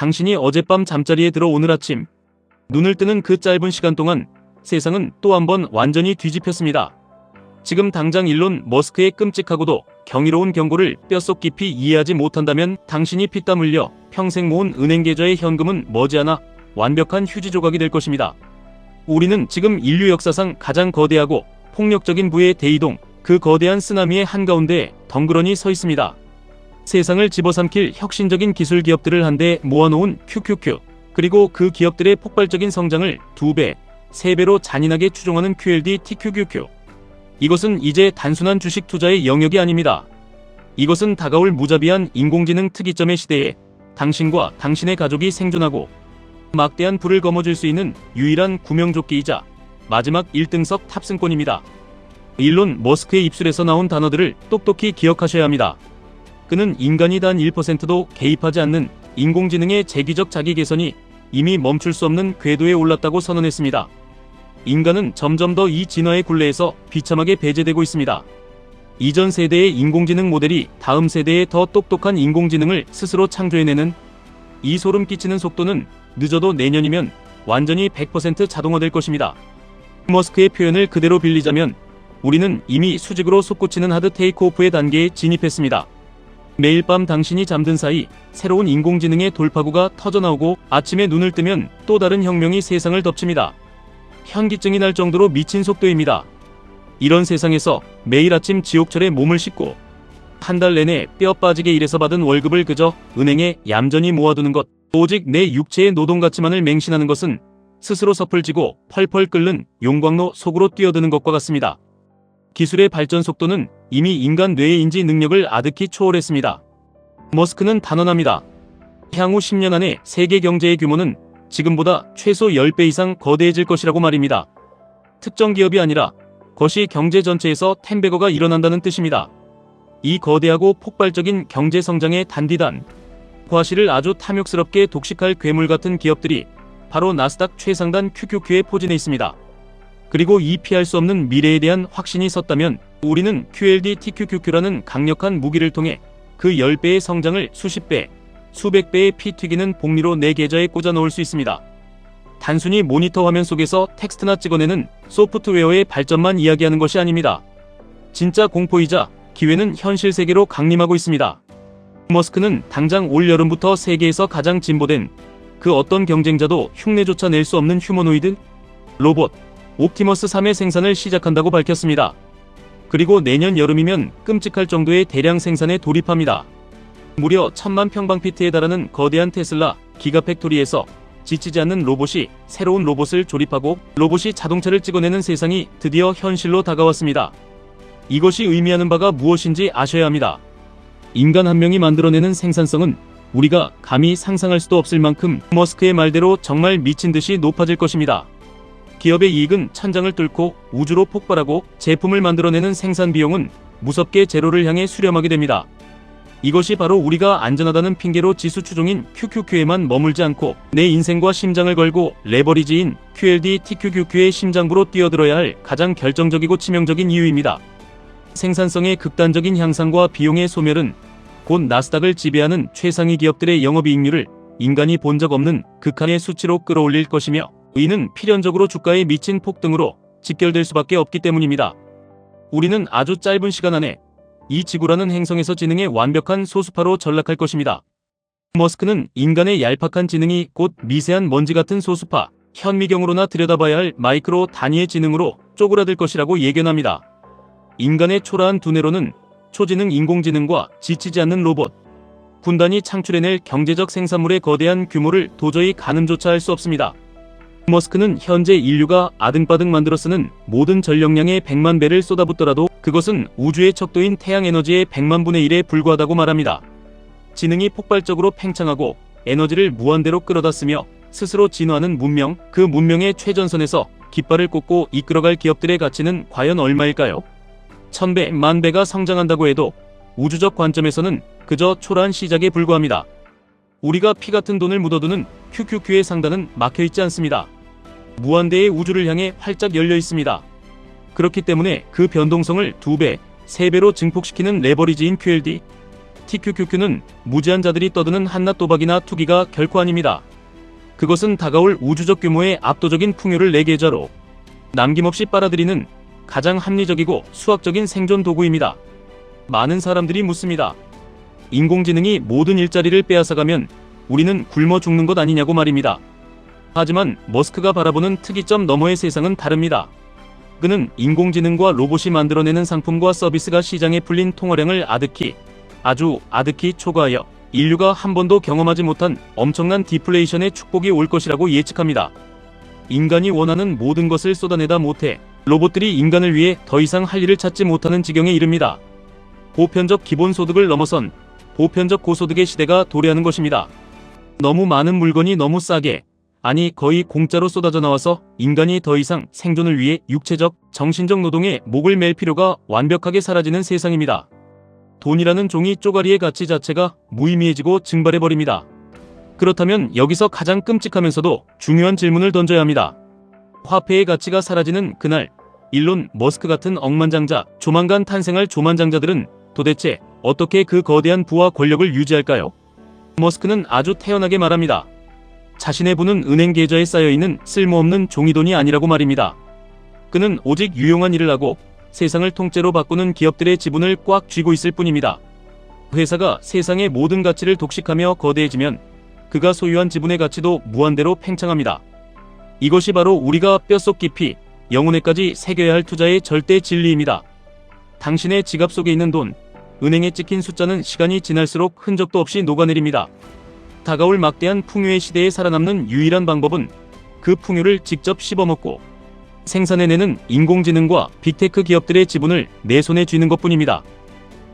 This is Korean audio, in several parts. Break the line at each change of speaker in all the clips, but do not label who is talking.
당신이 어젯밤 잠자리에 들어 오늘 아침 눈을 뜨는 그 짧은 시간 동안 세상은 또 한 번 완전히 뒤집혔습니다. 지금 당장 일론 머스크의 끔찍하고도 경이로운 경고를 뼛속 깊이 이해하지 못한다면 당신이 피땀 흘려 평생 모은 은행 계좌의 현금은 머지않아 완벽한 휴지 조각이 될 것입니다. 우리는 지금 인류 역사상 가장 거대하고 폭력적인 부의 대이동, 그 거대한 쓰나미의 한가운데에 덩그러니 서 있습니다. 세상을 집어삼킬 혁신적인 기술 기업들을 한데 모아놓은 QQQ, 그리고 그 기업들의 폭발적인 성장을 2배, 3배로 잔인하게 추종하는 QLD TQQQ. 이것은 이제 단순한 주식 투자의 영역이 아닙니다. 이것은 다가올 무자비한 인공지능 특이점의 시대에 당신과 당신의 가족이 생존하고 막대한 부를 거머쥘 수 있는 유일한 구명조끼이자 마지막 1등석 탑승권입니다. 일론 머스크의 입술에서 나온 단어들을 똑똑히 기억하셔야 합니다. 그는 인간이 단 1%도 개입하지 않는 인공지능의 재기적 자기 개선이 이미 멈출 수 없는 궤도에 올랐다고 선언했습니다. 인간은 점점 더 이 진화의 굴레에서 비참하게 배제되고 있습니다. 이전 세대의 인공지능 모델이 다음 세대의 더 똑똑한 인공지능을 스스로 창조해내는 이 소름 끼치는 속도는 늦어도 내년이면 완전히 100% 자동화될 것입니다. 머스크의 표현을 그대로 빌리자면 우리는 이미 수직으로 솟구치는 하드 테이크오프의 단계에 진입했습니다. 매일 밤 당신이 잠든 사이 새로운 인공지능의 돌파구가 터져나오고 아침에 눈을 뜨면 또 다른 혁명이 세상을 덮칩니다. 현기증이 날 정도로 미친 속도입니다. 이런 세상에서 매일 아침 지옥철에 몸을 싣고 한 달 내내 뼈 빠지게 일해서 받은 월급을 그저 은행에 얌전히 모아두는 것, 오직 내 육체의 노동 가치만을 맹신하는 것은 스스로 섣불지고 펄펄 끓는 용광로 속으로 뛰어드는 것과 같습니다. 기술의 발전 속도는 이미 인간 뇌의 인지 능력을 아득히 초월했습니다. 머스크는 단언합니다. 향후 10년 안에 세계 경제의 규모는 지금보다 최소 10배 이상 거대해질 것이라고 말입니다. 특정 기업이 아니라 거시 경제 전체에서 텐베거가 일어난다는 뜻입니다. 이 거대하고 폭발적인 경제 성장의 단디단, 과실을 아주 탐욕스럽게 독식할 괴물 같은 기업들이 바로 나스닥 최상단 QQQ에 포진해 있습니다. 그리고 이 피할 수 없는 미래에 대한 확신이 섰다면 우리는 QLD TQQQ라는 강력한 무기를 통해 그 10배의 성장을 수십 배, 수백 배의 피 튀기는 복리로 내 계좌에 꽂아 넣을 수 있습니다. 단순히 모니터 화면 속에서 텍스트나 찍어내는 소프트웨어의 발전만 이야기하는 것이 아닙니다. 진짜 공포이자 기회는 현실 세계로 강림하고 있습니다. 머스크는 당장 올 여름부터 세계에서 가장 진보된 그 어떤 경쟁자도 흉내조차 낼 수 없는 휴머노이드 로봇 옵티머스 3의 생산을 시작한다고 밝혔습니다. 그리고 내년 여름이면 끔찍할 정도의 대량 생산에 돌입합니다. 무려 1000만 평방피트에 달하는 거대한 테슬라 기가팩토리에서 지치지 않는 로봇이 새로운 로봇을 조립하고 로봇이 자동차를 찍어내는 세상이 드디어 현실로 다가왔습니다. 이것이 의미하는 바가 무엇인지 아셔야 합니다. 인간 한 명이 만들어내는 생산성은 우리가 감히 상상할 수도 없을 만큼 머스크의 말대로 정말 미친 듯이 높아질 것입니다. 기업의 이익은 천장을 뚫고 우주로 폭발하고 제품을 만들어내는 생산 비용은 무섭게 제로를 향해 수렴하게 됩니다. 이것이 바로 우리가 안전하다는 핑계로 지수 추종인 QQQ에만 머물지 않고 내 인생과 심장을 걸고 레버리지인 QLD TQQQ의 심장부로 뛰어들어야 할 가장 결정적이고 치명적인 이유입니다. 생산성의 극단적인 향상과 비용의 소멸은 곧 나스닥을 지배하는 최상위 기업들의 영업이익률을 인간이 본 적 없는 극한의 수치로 끌어올릴 것이며 이는 필연적으로 주가의 미친 폭등으로 직결될 수밖에 없기 때문입니다. 우리는 아주 짧은 시간 안에 이 지구라는 행성에서 지능의 완벽한 소수파로 전락할 것입니다. 머스크는 인간의 얄팍한 지능이 곧 미세한 먼지 같은 소수파, 현미경으로나 들여다봐야 할 마이크로 단위의 지능으로 쪼그라들 것이라고 예견합니다. 인간의 초라한 두뇌로는 초지능 인공지능과 지치지 않는 로봇, 군단이 창출해낼 경제적 생산물의 거대한 규모를 도저히 가늠조차 할 수 없습니다. 머스크는 현재 인류가 아등바등 만들어 쓰는 모든 전력량의 100만 배를 쏟아붓더라도 그것은 우주의 척도인 태양 에너지의 100만 분의 1에 불과하다고 말합니다. 지능이 폭발적으로 팽창하고 에너지를 무한대로 끌어다 쓰며 스스로 진화하는 문명, 그 문명의 최전선에서 깃발을 꽂고 이끌어갈 기업들의 가치는 과연 얼마일까요? 1000배, 10,000배가 성장한다고 해도 우주적 관점에서는 그저 초라한 시작에 불과합니다. 우리가 피 같은 돈을 묻어두는 QQQ의 상단은 막혀있지 않습니다. 무한대의 우주를 향해 활짝 열려 있습니다. 그렇기 때문에 그 변동성을 2배, 3배로 증폭시키는 레버리지인 QLD TQQQ는 무지한 자들이 떠드는 한낱 도박이나 투기가 결코 아닙니다. 그것은 다가올 우주적 규모의 압도적인 풍요를 내 계좌로 남김없이 빨아들이는 가장 합리적이고 수학적인 생존 도구입니다. 많은 사람들이 묻습니다. 인공지능이 모든 일자리를 빼앗아가면 우리는 굶어 죽는 것 아니냐고 말입니다. 하지만 머스크가 바라보는 특이점 너머의 세상은 다릅니다. 그는 인공지능과 로봇이 만들어내는 상품과 서비스가 시장에 풀린 통화량을 아주 아득히 초과하여 인류가 한 번도 경험하지 못한 엄청난 디플레이션의 축복이 올 것이라고 예측합니다. 인간이 원하는 모든 것을 쏟아내다 못해 로봇들이 인간을 위해 더 이상 할 일을 찾지 못하는 지경에 이릅니다. 보편적 기본소득을 넘어선 보편적 고소득의 시대가 도래하는 것입니다. 너무 많은 물건이 너무 싸게, 아니 거의 공짜로 쏟아져 나와서 인간이 더 이상 생존을 위해 육체적, 정신적 노동에 목을 맬 필요가 완벽하게 사라지는 세상입니다. 돈이라는 종이 쪼가리의 가치 자체가 무의미해지고 증발해버립니다. 그렇다면 여기서 가장 끔찍하면서도 중요한 질문을 던져야 합니다. 화폐의 가치가 사라지는 그날, 일론 머스크 같은 억만장자, 조만간 탄생할 조만장자들은 도대체 어떻게 그 거대한 부와 권력을 유지할까요? 머스크는 아주 태연하게 말합니다. 자신의 부는 은행 계좌에 쌓여있는 쓸모없는 종이돈이 아니라고 말입니다. 그는 오직 유용한 일을 하고 세상을 통째로 바꾸는 기업들의 지분을 꽉 쥐고 있을 뿐입니다. 회사가 세상의 모든 가치를 독식하며 거대해지면 그가 소유한 지분의 가치도 무한대로 팽창합니다. 이것이 바로 우리가 뼛속 깊이 영혼에까지 새겨야 할 투자의 절대 진리입니다. 당신의 지갑 속에 있는 돈, 은행에 찍힌 숫자는 시간이 지날수록 흔적도 없이 녹아내립니다. 다가올 막대한 풍요의 시대에 살아남는 유일한 방법은 그 풍요를 직접 씹어먹고 생산해내는 인공지능과 빅테크 기업들의 지분을 내 손에 쥐는 것뿐입니다.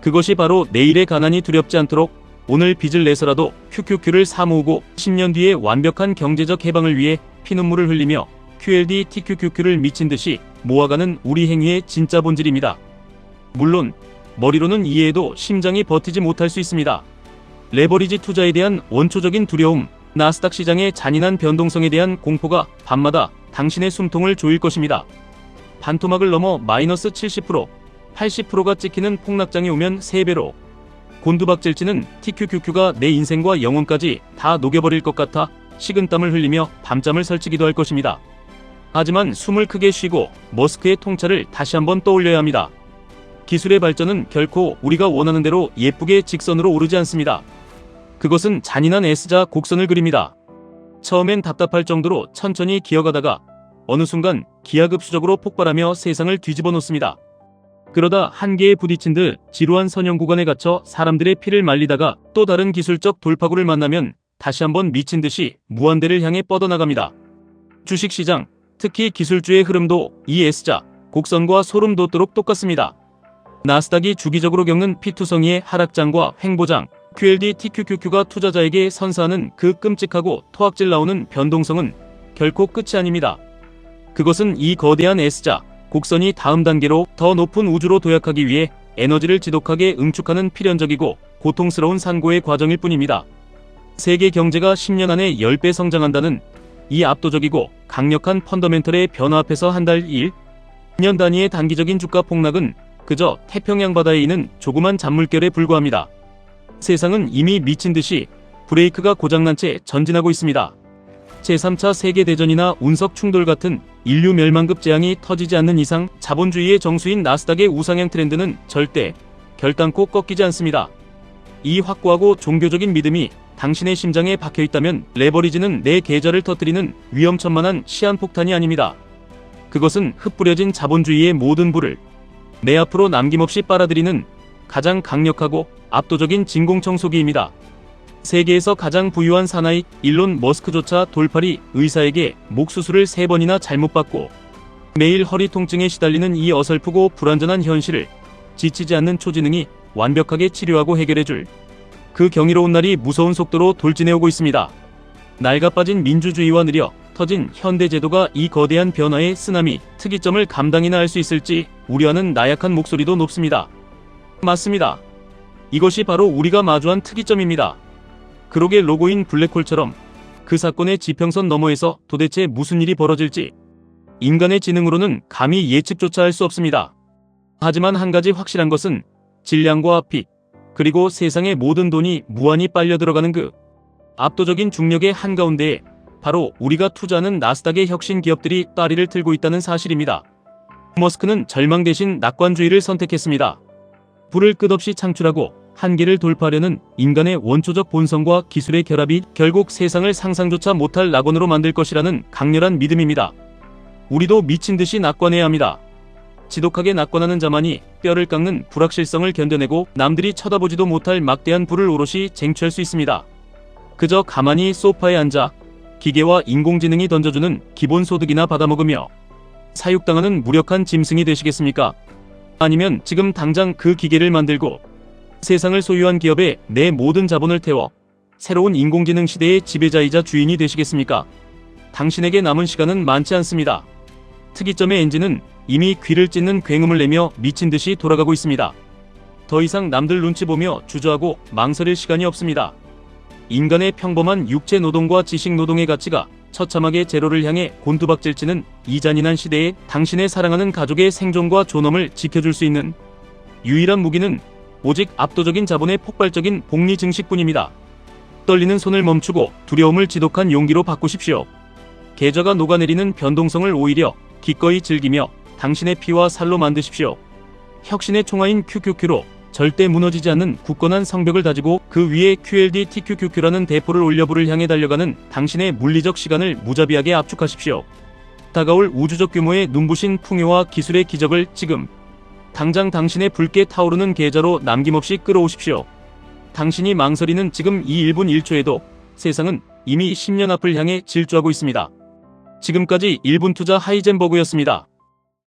그것이 바로 내일의 가난이 두렵지 않도록 오늘 빚을 내서라도 QQQ를 사모으고 10년 뒤에 완벽한 경제적 해방을 위해 피눈물을 흘리며 QLD TQQQ를 미친듯이 모아가는 우리 행위의 진짜 본질입니다. 물론 머리로는 이해해도 심장이 버티지 못할 수 있습니다. 레버리지 투자에 대한 원초적인 두려움, 나스닥 시장의 잔인한 변동성에 대한 공포가 밤마다 당신의 숨통을 조일 것입니다. 반토막을 넘어 마이너스 70%, 80%가 찍히는 폭락장이 오면 3배로 곤두박질치는 TQQQ가 내 인생과 영혼까지 다 녹여버릴 것 같아 식은땀을 흘리며 밤잠을 설치기도 할 것입니다. 하지만 숨을 크게 쉬고 머스크의 통찰을 다시 한번 떠올려야 합니다. 기술의 발전은 결코 우리가 원하는 대로 예쁘게 직선으로 오르지 않습니다. 그것은 잔인한 S자 곡선을 그립니다. 처음엔 답답할 정도로 천천히 기어가다가 어느 순간 기하급수적으로 폭발하며 세상을 뒤집어 놓습니다. 그러다 한계에 부딪힌 듯 지루한 선형 구간에 갇혀 사람들의 피를 말리다가 또 다른 기술적 돌파구를 만나면 다시 한번 미친 듯이 무한대를 향해 뻗어나갑니다. 주식시장, 특히 기술주의 흐름도 이 S자 곡선과 소름 돋도록 똑같습니다. 나스닥이 주기적으로 겪는 피투성이의 하락장과 횡보장, QLD TQQQ가 투자자에게 선사하는 그 끔찍하고 토악질 나오는 변동성은 결코 끝이 아닙니다. 그것은 이 거대한 S자 곡선이 다음 단계로 더 높은 우주로 도약하기 위해 에너지를 지독하게 응축하는 필연적이고 고통스러운 산고의 과정일 뿐입니다. 세계 경제가 10년 안에 10배 성장한다는 이 압도적이고 강력한 펀더멘털의 변화 앞에서 한 달 1년 단위의 단기적인 주가 폭락은 그저 태평양 바다에 있는 조그만 잔물결에 불과합니다. 세상은 이미 미친 듯이 브레이크가 고장난 채 전진하고 있습니다. 제3차 세계대전이나 운석 충돌 같은 인류 멸망급 재앙이 터지지 않는 이상 자본주의의 정수인 나스닥의 우상향 트렌드는 절대 결단코 꺾이지 않습니다. 이 확고하고 종교적인 믿음이 당신의 심장에 박혀있다면 레버리지는 내 계좌를 터뜨리는 위험천만한 시한폭탄이 아닙니다. 그것은 흩뿌려진 자본주의의 모든 불을 내 앞으로 남김없이 빨아들이는 가장 강력하고 압도적인 진공청소기입니다. 세계에서 가장 부유한 사나이 일론 머스크조차 돌팔이 의사에게 목수술을 3번이나 잘못 받고 매일 허리 통증에 시달리는 이 어설프고 불완전한 현실을 지치지 않는 초지능이 완벽하게 치료하고 해결해줄 그 경이로운 날이 무서운 속도로 돌진해오고 있습니다. 낡아빠진 민주주의와 느려 터진 현대제도가 이 거대한 변화의 쓰나미 특이점을 감당이나 할 수 있을지 우려하는 나약한 목소리도 높습니다. 맞습니다. 이것이 바로 우리가 마주한 특이점입니다. 그록의 로고인 블랙홀처럼 그 사건의 지평선 너머에서 도대체 무슨 일이 벌어질지 인간의 지능으로는 감히 예측조차 할 수 없습니다. 하지만 한 가지 확실한 것은 질량과 빚, 그리고 세상의 모든 돈이 무한히 빨려 들어가는 그 압도적인 중력의 한가운데에 바로 우리가 투자하는 나스닥의 혁신 기업들이 따리를 틀고 있다는 사실입니다. 머스크는 절망 대신 낙관주의를 선택했습니다. 불을 끝없이 창출하고 한계를 돌파하려는 인간의 원초적 본성과 기술의 결합이 결국 세상을 상상조차 못할 낙원으로 만들 것이라는 강렬한 믿음입니다. 우리도 미친 듯이 낙관해야 합니다. 지독하게 낙관하는 자만이 뼈를 깎는 불확실성을 견뎌내고 남들이 쳐다보지도 못할 막대한 부를 오롯이 쟁취할 수 있습니다. 그저 가만히 소파에 앉아 기계와 인공지능이 던져주는 기본소득이나 받아먹으며 사육당하는 무력한 짐승이 되시겠습니까? 아니면 지금 당장 그 기계를 만들고 세상을 소유한 기업에 내 모든 자본을 태워 새로운 인공지능 시대의 지배자이자 주인이 되시겠습니까? 당신에게 남은 시간은 많지 않습니다. 특이점의 엔진은 이미 귀를 찢는 굉음을 내며 미친 듯이 돌아가고 있습니다. 더 이상 남들 눈치 보며 주저하고 망설일 시간이 없습니다. 인간의 평범한 육체 노동과 지식 노동의 가치가 처참하게 제로를 향해 곤두박질치는 이 잔인한 시대에 당신의 사랑하는 가족의 생존과 존엄을 지켜줄 수 있는 유일한 무기는 오직 압도적인 자본의 폭발적인 복리 증식뿐입니다. 떨리는 손을 멈추고 두려움을 지독한 용기로 바꾸십시오. 계좌가 녹아내리는 변동성을 오히려 기꺼이 즐기며 당신의 피와 살로 만드십시오. 혁신의 총알인 QQQ로 절대 무너지지 않는 굳건한 성벽을 다지고 그 위에 QLD TQQQ라는 대포를 올려 불을 향해 달려가는 당신의 물리적 시간을 무자비하게 압축하십시오. 다가올 우주적 규모의 눈부신 풍요와 기술의 기적을 지금 당장 당신의 붉게 타오르는 계좌로 남김없이 끌어오십시오. 당신이 망설이는 지금 이 1분 1초에도 세상은 이미 10년 앞을 향해 질주하고 있습니다. 지금까지 1분 투자 하이젠버그였습니다.